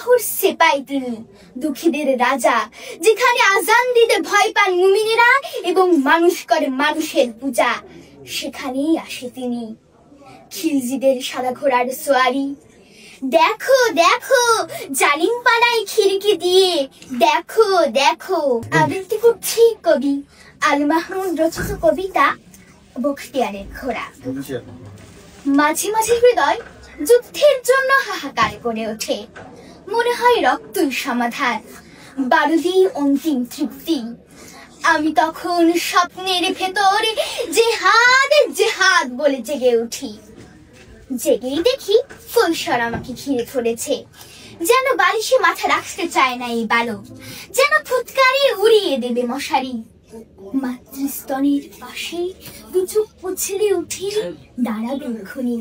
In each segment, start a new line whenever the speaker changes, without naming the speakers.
আল্লাহর সেপাই তিনি, দুঃখীদের রাজা, যেখানে আজান দিতে ভয় পান মুমিনেরা এবং মানুষ করে মানুষের পূজা, সেখানেই আসে তিনি। খিলজিদের সাদা ঘোড়ার সোয়ারি, দেখো দেখো জালিম পালায় খিড়কি দিয়ে, দেখো দেখো। আবৃত্তি করছি কবি আল মাহমুদ রচিত কবিতা বখতিয়ারের ঘোড়া। মাঝে মাঝে হৃদয় যুদ্ধের জন্য হাহাকার করে ওঠে, মনে হয় রক্তই সমাধান, বারুদই অন্তিম তৃপ্তি। আমি তখন স্বপ্নের ভেতর জেহাদ জেহাদ বলে জেগে উঠি। জেগেই দেখি কৈশোর আমাকে ঘিরে ধরেছে, যেন বালিশে মাথা রাখতে চায় না এই বালক, যেন ফুৎকারে উড়িয়ে দেবে মশারি। মাতৃস্তনের পাশে দু চোখ পুছলে উঠি, দাঁড়াবে এক্ষুনি।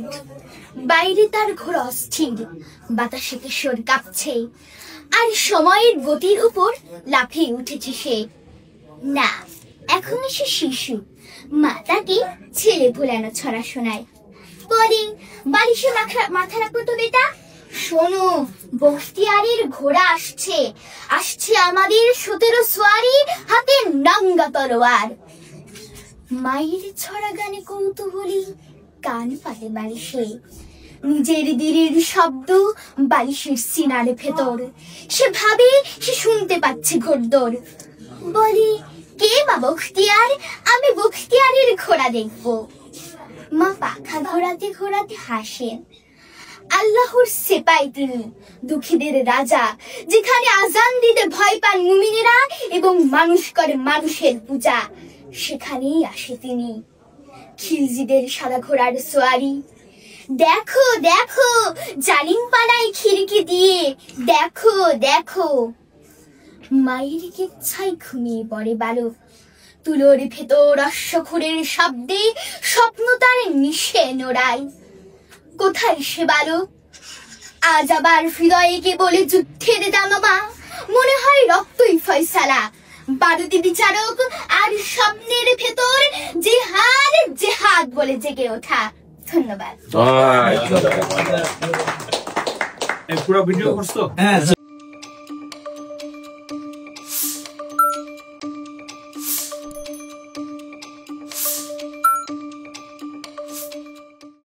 বাইরে তার ঘোর অস্থির, বাতাসে কিশোর কাঁপছে, আর সময়ের গতির উপর লাফিয়ে উঠেছে সে। না, এখনো সে শিশু, মা তাকে ছেলে ভোলানো ছড়া শোনায়, বলে বালিশে মাথা রাখো তো বেটা, শোনো বখতিয়ারের ঘোড়া আসছে, আসছে আমাদের 17 সোয়ারি, হাতে নাঙ্গা তলোয়ার। মায়ের ছড়া গানে কৌতূহলী কান পাতে বালিশে, নিজের দিদির শব্দ বালিশের সিনার ভেতর। সে ভাবে সে শুনতে পাচ্ছে ঘোড়দৌড়, বলে কে মা বখতিয়ার, আমি বখতিয়ারের ঘোড়া দেখবো। মা পাখা ঘোরাতে ঘোরাতে হাসেন, আল্লাহর সেপাই তিনি, দুঃখীদের রাজা, যেখানে আজান দিতে ভয় পান মুমিনেরা এবং মানুষ করে মানুষের পূজা, সেখানেই আসে তিনি। খিলজিদের সাদা ঘোড়ার সোয়ারি, দেখো দেখো জালিম পালায় খিড়কি দিয়ে, দেখো দেখো। মায়ের কেচ্ছায় ঘুমিয়ে পড়ে বালক, তুলোর ভেতর অশ্বখুরের শব্দে স্বপ্ন তার নিশে নোড়ায়। কোথায় সে বালক? আজ আবার হৃদয়ে কে বলে যুদ্ধের দামামা, মনে হয় রক্তই ফয়সালা, বারুদি বিচারক আর স্বপ্নের ভেতর জেহাদ জেহাদ বলে জেগে ওঠা। ধন্যবাদ।
পুরো ভিডিও করছো?